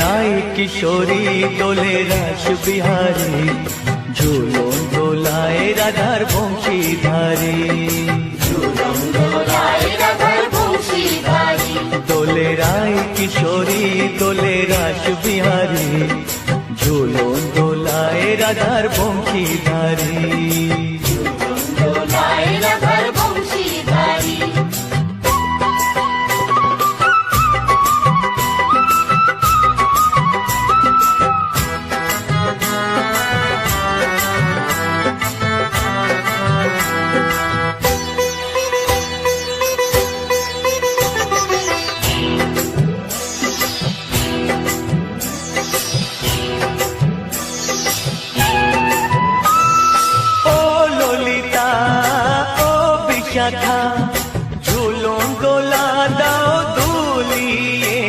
রায় কিশোরী দোলে রাস বিহারী, ঝুলন দোলায় রাধার বংশীধারী। দোলে রায় কিশোরী দোলে রাস বিহারী, ঝুলন দোলায় রাধার বংশীধারী। শাখা ঝুলন দোলা দাও দুলিয়ে,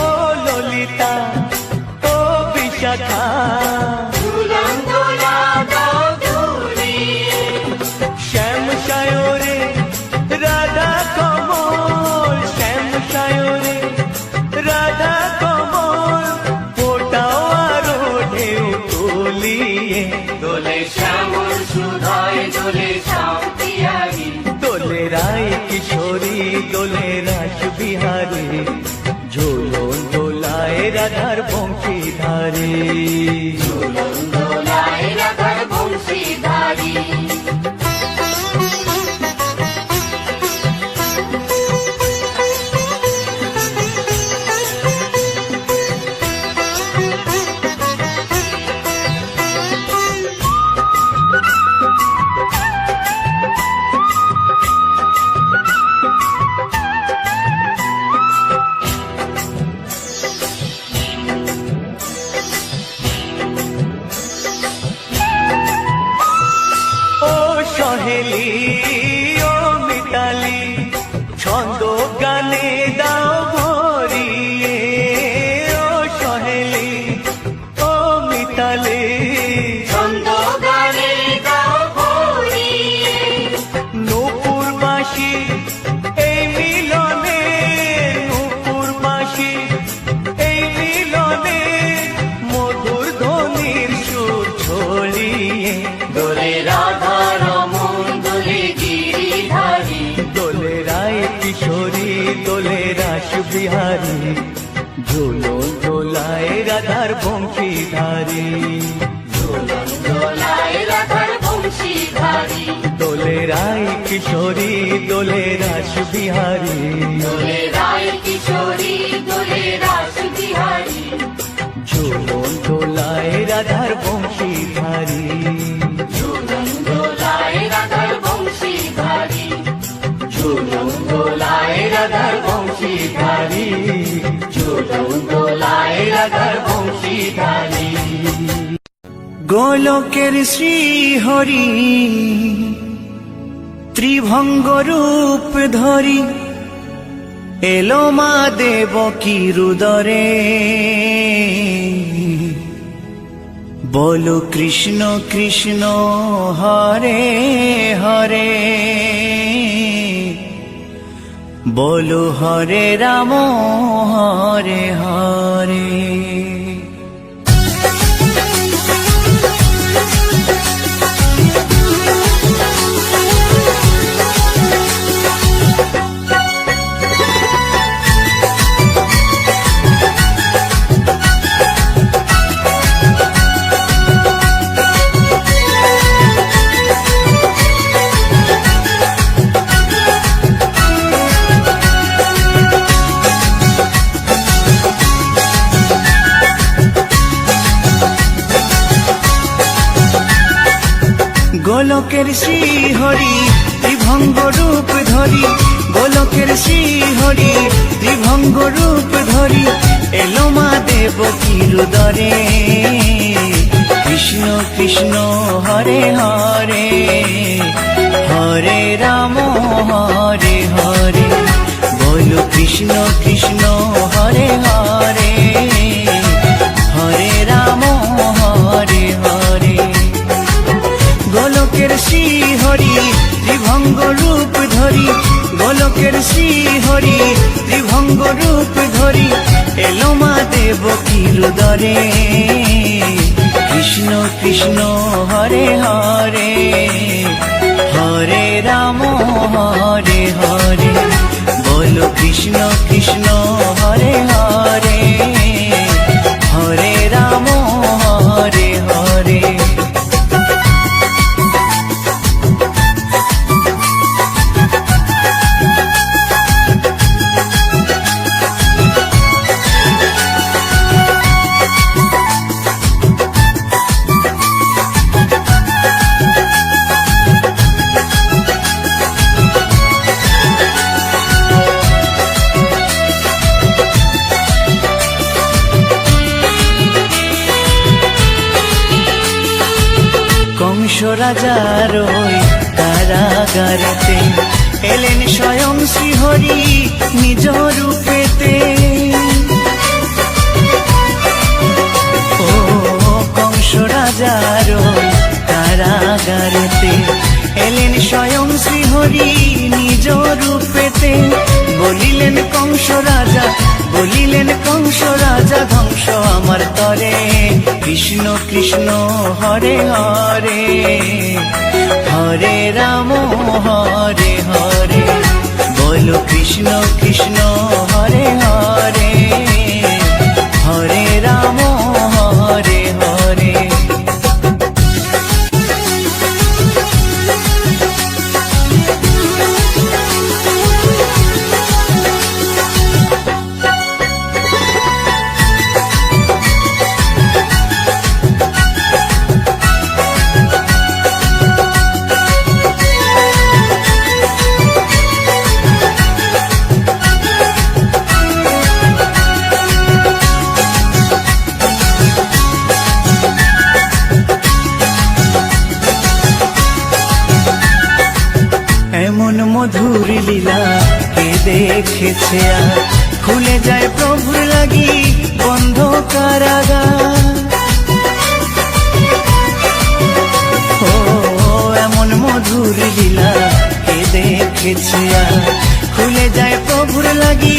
ও ললিতা ও বিশাখা ঝুলন দোলা দাও দুলিয়ে। শ্যাম সায়রে রাধা কমল, শ্যাম সায়রে রাধা কমল, ফোটাও আরো ঢেউ তুলিয়ে। দোলে শ্যামল সুধায় দোলে শ্যাম পিয়ারি, দোলে রায় কিশোরী দোলে রাস বিহারী, ঝুলন দোলায় রাধার বংশীধারী। ঝুলন দোলায় রাধার বংশীধারী। সহেলি ও মিতালি ছন্দ গানে দাও ভরিয়ে, ও সহেলি ও মিতালি ছন্দ গানে দাও ভরিয়ে। নূপুর বাঁশি এই মিলনে, নূপুর বাঁশি এই মিলনে, মধুর ধ্বনির সুর ছড়িয়ে। দোলে রাধা কিশোরী দোলে রাস বিহারী, ঝুলন দোলায় রাধার বংশীধারী। ঝুলন দোলায় রাধার বংশীধারী। দোলে রায় কিশোরী দোলে রাস বিহারী, দোলে রায় কিশোরী দোলে রাস বিহারী, ঝুলন দোলায় রাধার বংশীধারী। ঝুলন দোলায় রাধার বংশীধারী, ঝুলন দোলায় রাধার বংশীধারী, ঝুলন দোলায় রাধার বংশীধারী। গোলকের শ্রীহরি ত্রিভঙ্গ রূপ ধরি, এলো মা দেবকী রুদরে। বলো কৃষ্ণ কৃষ্ণ হরে হরে, বলো হরে রাম হরে হরে। গোলকের শ্রীহরি ত্রিভঙ্গ রূপ ধরি, গোলকের শ্রীহরি ত্রিভঙ্গ রূপ ধরি, এলো মা দেবকী রুদরে। কৃষ্ণ কৃষ্ণ হরে হরে, হরে রাম হরে হরে। বলো কৃষ্ণ কৃষ্ণ হরে হরে, হরে রাম হরে হরে। গোলকের শ্রীহরি ত্রিভঙ্গ রূপ ধরি, গোলকের শ্রীহরি ত্রিভঙ্গ রূপ ধরি, এলো মা দেবকীর উদরে। কৃষ্ণ কৃষ্ণ হরে হরে, হরে রাম হরে হরে। বলো কৃষ্ণ কৃষ্ণ হরে হরে, হরে রাম হরে হরে। কংস রাজার ওই কারাগারেতে এলেন স্বয়ং শ্রীহরি নিজ রূপেতে। ও কংস রাজার ওই কারাগারেতে এলেন স্বয়ং শ্রীহরি নিজ রূপেতে। বলিলেন কংস রাজা, বলিলেন কংস রাজা, ধ্বংস আমার তরে। কৃষ্ণ কৃষ্ণ হরে হরে, হরে রাম হরে হরে। বলো কৃষ্ণ কৃষ্ণ হরে হরে, হরে রাম হরে হরে। এমন মধুর লীলা কে দেখেছে আর, খুলে যায় প্রভুর লাগি বন্ধ কারাগার। ও এমন মধুর লীলা কে দেখেছে আর, খুলে যায় প্রভুর লাগি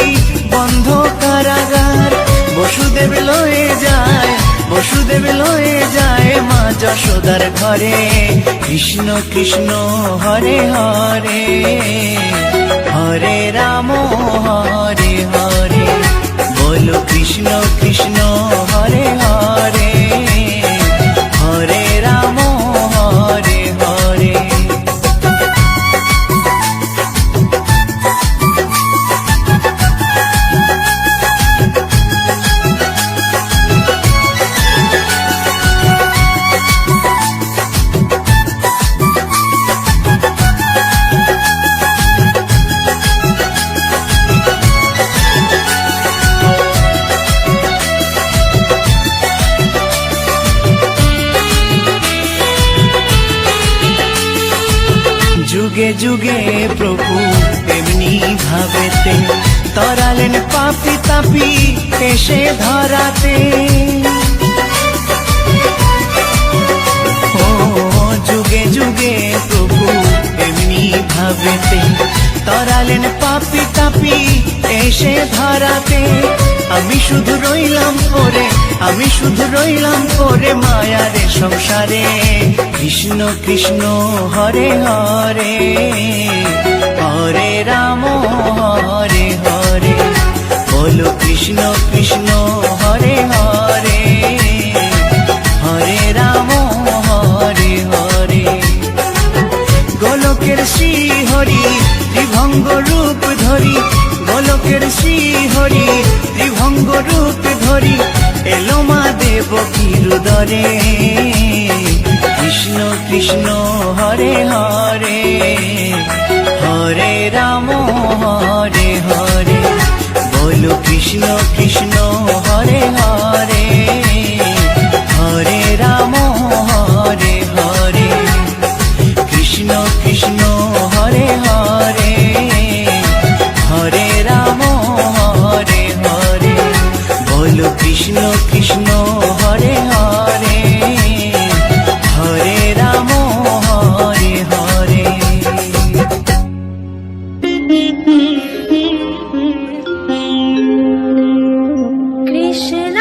বন্ধ কারাগার। বসুদেব লয়ে যায়, বসুদেব লয়ে যায় মা যশোদার ঘরে। কৃষ্ণ কৃষ্ণ হরে হরে, হরে রাম হরে হরে। বলো কৃষ্ণ কৃষ্ণ হরে হরে, হরে রাম হরে হরে। যুগে যুগে প্রভু এমনি ভাবেতে তরালেন পাপি তাপি এসে ধরাতে। ও যুগে যুগে প্রভু এমনি ভাবেতে তরালেন পাপি তাপি এসে ধরাতে। আমি শুধু রইলাম পরে, আমি শুধু রইলাম পরে মায়ারে সংসারে। কৃষ্ণ কৃষ্ণ হরে হরে, হরে রাম হরে হরে। বলো কৃষ্ণ কৃষ্ণ হরে হরে, হরে রাম হরে হরে। গোলকের শ্রী হরি ত্রিভঙ্গ রূপ ধরি, গোলকের শ্রী হরি ত্রিভঙ্গ রূপ ধরি। এলো মা দেবকীর উদরে। কৃষ্ণ কৃষ্ণ হরে হরে, হরে রাম হরে হরে। বলো কৃষ্ণ কৃষ্ণ হরে হরে, হরে রাম হরে হরে। কৃষ্ণ কৃষ্ণ হরে হরে, হরে রাম হরে হরে। বলো কৃষ্ণ কৃষ্ণ হরে হরে, হরে রাম হরে হরে। কৃষ্ণ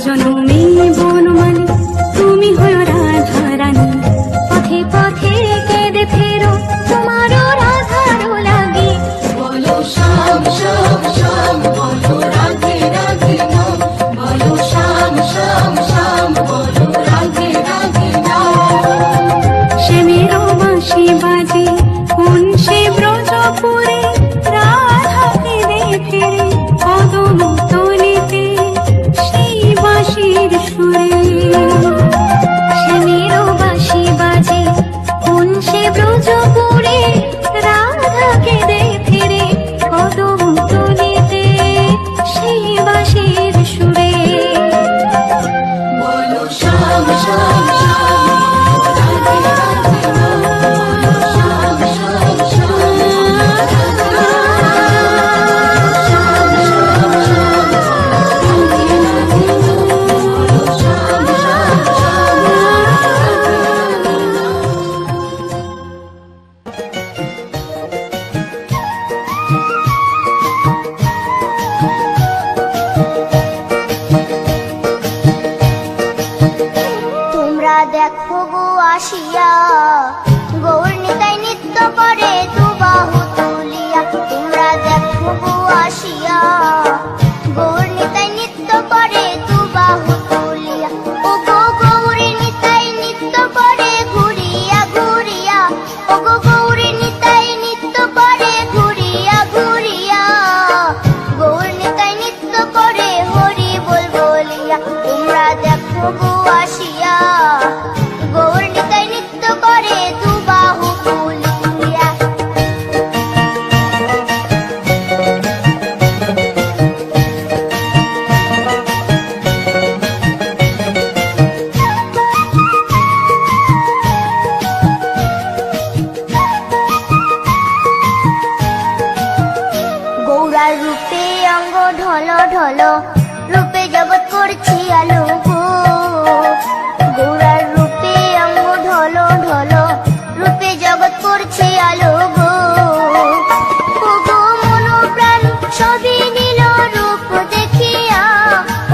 জনমে বনমালী, তুমি হও রাধা রানী। পথে পথে কেঁদে ফেরো তোমারও রাধার লাগি। বলো শ্যাম শ্যাম শ্যাম, বলো রাধে রাধে নাম, বলো শ্যাম শ্যাম শ্যাম, বলো রাধে রাধে নাম। শ্যামেরও বাঁশি বাজে কোন সে ব্রজপুরে, রাধা কেঁদে ফেরে কদম তলিতে সেই বাঁশির সুরে। শ্যামেরও বাঁশি বাজে কোন সে ব্রজপুরে, রাধা কেঁদে ফেরে কদম তলিতে সেই বাঁশির সুরে। বলো শ্যাম শ্যাম শ্যাম, রাধে রাধে নাম, বলো শ্যাম শ্যাম শ্যাম, রাধে রাধে নাম। শ্যাম শ্যাম শ্যাম, রাধে রাধে নাম, বলো শ্যাম শ্যাম শ্যাম, রাধে তোমরা দেখো গো আসিয়া, গৌর নিতাই নৃত্য করে দুবাহু তুলিয়া। তোমরা দেখো গো আসিয়া, গৌর নিতাই নৃত্য করে দুবাহু তুলিয়া। ও গো গৌরী নিতাই নৃত্য করে ঘুরিয়া ঘুরিয়া, ও গো গৌরী নিতাই নৃত্য করে ঘুরিয়া ঘুরিয়া। গৌর নিতাই নৃত্য করে হরি বল বলিয়া। তোমরা দেখো গো আসিয়া, গৌর নিতাই নৃত্য করে দুবাহু তুলিয়া। গৌরার রূপে অঙ্গ ঢল ঢল, রূপে জগৎ করছি আলো গো। গৌরার রূপে অঙ্গ ঢল ঢল, রূপে জগৎ করছি আলো গো। ও গো মন প্রাণ সবই নীল রূপ দেখিয়া,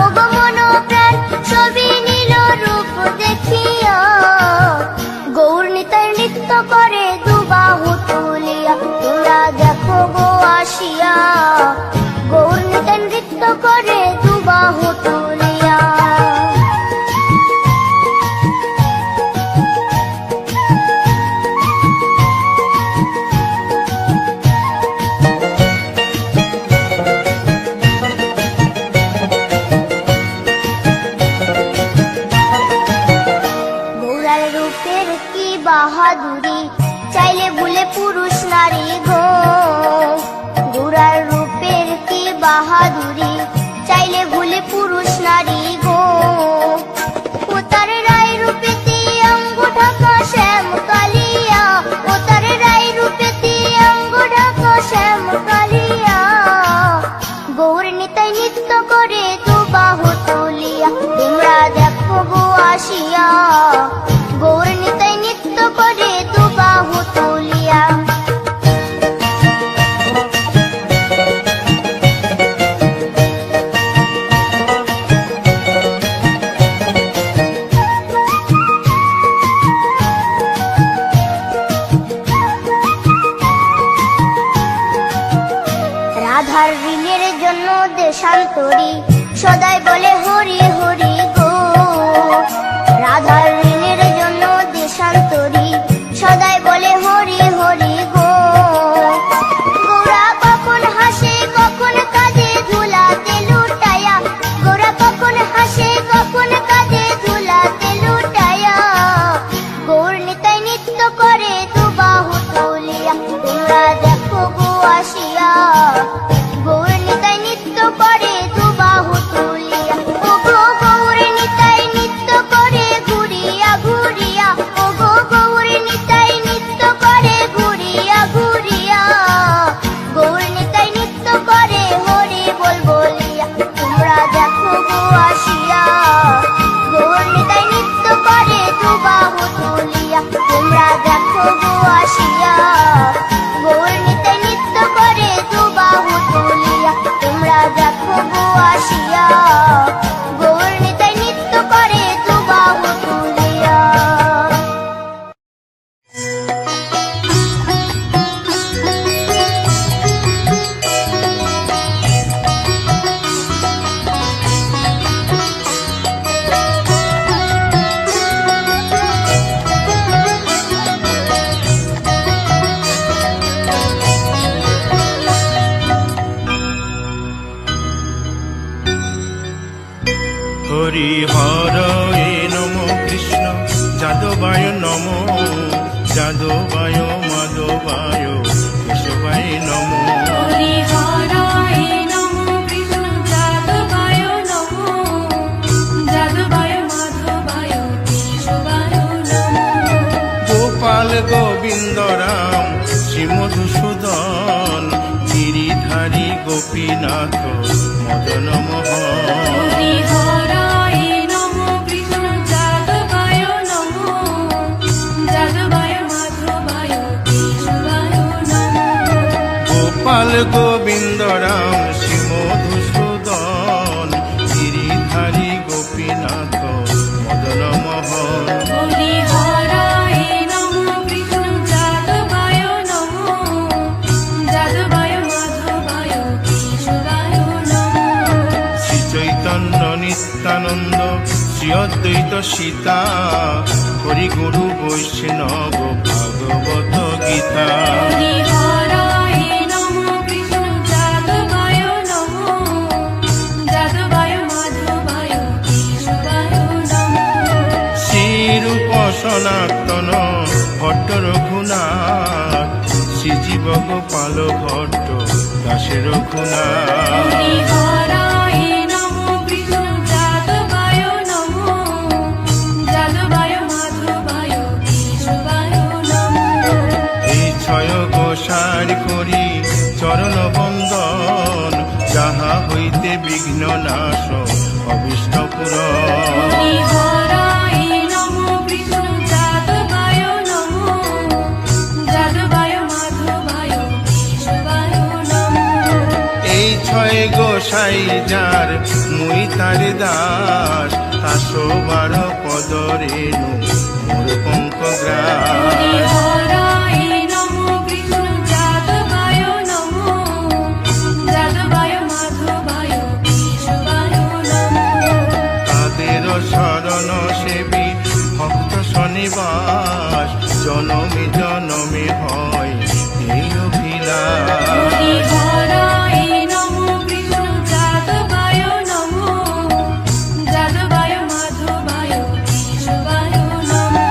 ও গো মন প্রাণ সবই নীল রূপ দেখিয়া। গৌর নিতাই নৃত্য করে দুবাহু তুলিয়া। তোমরা দেখো গো আসিয়া, গৌর নিতাই নৃত্য করে দুবাহু তুলিয়া। গৌরার রূপের কি বাহাদুরি, চাইলে ভুলে পুরুষ নারী গো। গৌরার রূপের কি বাহাদুরি, চাইলে ভুলে পুরুষ নারী গো। ও তার রায় রূপেতে অঙ্গ ঢাকা শ্যাম কালিয়া, ও তার রায় রূপেতে অঙ্গ ঢাকা শ্যাম কালিয়া। গৌর নিতাই নৃত্য করে দুবাহু তুলিয়া। তোমরা দেখো গো আসিয়া, গৌর নিতাই নৃত্য করে দুবাহু তুলিয়া। রাধার ঋণের জন্য দেশান্তরী, সদাই বলে হরি হরি গো। রাধার ঋণের জন্য দেশান্তরী, সদাই বলে হরি হরি গো। গৌরা কখন হাসে কখন কাঁদে ধুলাতে লুটায়া, গৌরা কখন হাসে কখন কাঁদে ধুলাতে লুটায়া। গৌর নিতাই নৃত্য করে দুবাহু তুলিয়া। তোমরা দেখো গো আসিয়া, গৌর নিতাই নৃত্য করে দুবাহু মাধবায় কেশবায় নমো। হরি হরায় নমো কৃষ্ণ যাদবায় নমো, যাদবায় মাধবায় কেশবায় নমো। গোপাল গোবিন্দ রাম শ্রী মধুসূদন গিরিধারী গোপীনাথ মদন মোহন। হরি হরায় নমো কৃষ্ণ যাদবায় নমো, যাদবায় মাধবায় কেশবায় নমো। গোপাল গোবিন্দ রাম শ্রী মধুসূদন গিরিধারী গোপীনাথ মদন মোহন। হরি হরায় নমো কৃষ্ণ যাদবায় নমো, যাদবায় মাধবায় কেশবায় নমো। শ্রী চৈতন্য নিত্যানন্দ শ্রী অদ্বৈত সীতা হরি গুরু বৈষ্ণব ভাগবত গীতা। হরি হরায় নমো কৃষ্ণ যাদবায় নমো, যাদবায় মাধবায় কেশবায় নমো। শ্রীরূপ সনাতন ভট্ট রঘুনাথ শ্রীজীব গোপাল ভট্ট দাসে রঘুনাথ। হরি হরায় নমো কৃষ্ণ যাদবায় নমো, যাদবায় মাধবায় কেশবায় নমো। এই ছয় গোসার করি চরণ বন্দন যাহা হইতে বিঘ্ন নাশ অবিষ্ট পুরন। হরি হরায় নমো কৃষ্ণ যাদবায় নমো, যাদবায় মাধবায় কেশবায় নমো। এই ছয় গোসাই যার মুই তার দাস 112 পদ রেণু মোর পঙ্ক হরি গ্রাস। হরায় নমো কৃষ্ণ যাদবায় নমো, যাদবায় মাধবায় কেশবায় নমো। তাদের শরণ সেবী ভক্ত শনিবাস জনমে জনমে হয় এই অভিলাষ। হরি হরায় নমো কৃষ্ণ যাদবায় নমো, যাদবায় মাধবায় কেশবায় নমো।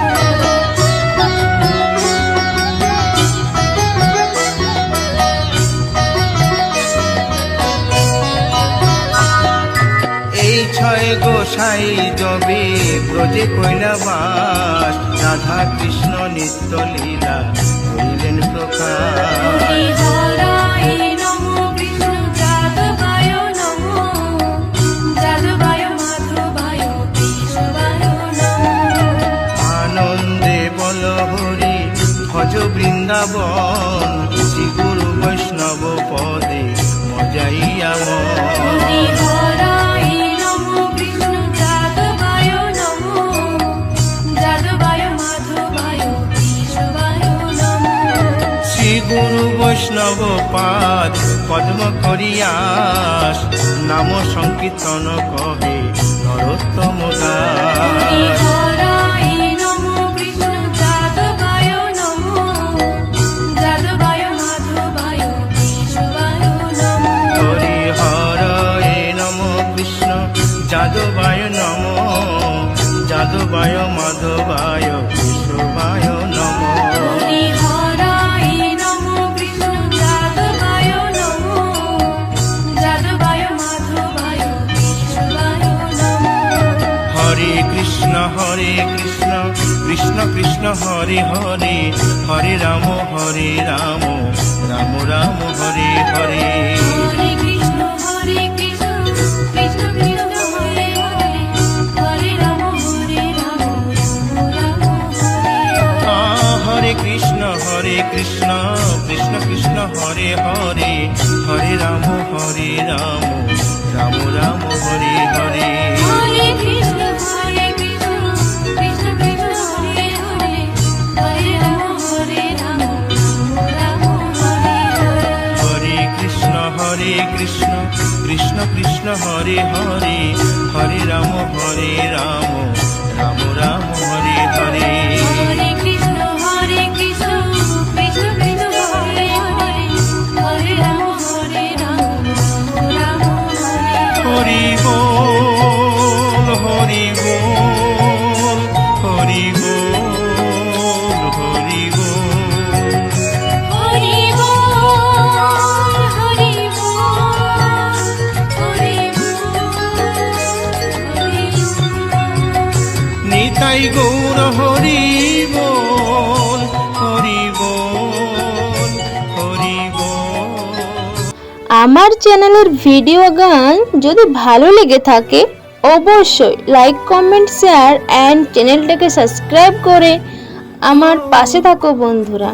এই ছয় গোসাই যবে ব্রজে কৈলাবাস রাধা কৃষ্ণ নিত্য লীলা করিলেন প্রকাশ। হরি হরায় নমো কৃষ্ণ যাদবায় নমো, যাদবায় মাধবায় কেশবায় নমো। আনন্দে বল হরি ভজ বৃন্দাবন শ্রী গুরু বৈষ্ণব পদে মজাইয়া হরি মন। হরায় নমো কৃষ্ণ যাদবায় নমো, যাদবায় মাধবায় কেশবায় নমো। শ্রী গুরু বৈষ্ণব পাদ পদ্ম করিয়াস নাম সংকীর্তন কহে নরোত্তম হরি দাস। হরায় নমো কৃষ্ণ যাদবায় নমো, যাদবায় মাধবায় কেশবায় নমো। হরি হরে নম কৃষ্ণ যাদবায় নম যাদবায় মাধবায় কেশবায় নম। হরি হরায় নমো কৃষ্ণ যাদবায় নমো, যাদবায় মাধবায় কেশবায় নমো। হরে কৃষ্ণ কৃষ্ণ কৃষ্ণ হরে হরে হরে রাম রাম রাম হরে হরে। হরে কৃষ্ণ কৃষ্ণ কৃষ্ণ হরে হরে, হরে রাম রাম রাম হরে হরে। হরে কৃষ্ণ কৃষ্ণ কৃষ্ণ হরে হরে হরে রাম রাম রাম হরে হরে। হরে কৃষ্ণ কৃষ্ণ কৃষ্ণ কৃষ্ণ হরে হরে, হরে রাম রাম হরে হরে। হরে কৃষ্ণ কৃষ্ণ কৃষ্ণ হরে হরে হরে রাম রাম রাম হরে হরে। হরে কৃষ্ণ কৃষ্ণ কৃষ্ণ কৃষ্ণ হরে হরে, হরে রাম রাম হরে হরে। হরি বল হরি বল হরি বল হরি বল নিতাই গৌর হরি বল, হরি বল, হরি বল। আমার চ্যানেলের ভিডিও গান যদি ভালো লেগে থাকে অবশ্যই লাইক কমেন্ট শেয়ার অ্যান্ড চ্যানেলটাকে সাবস্ক্রাইব করে আমার পাশে থাকো বন্ধুরা।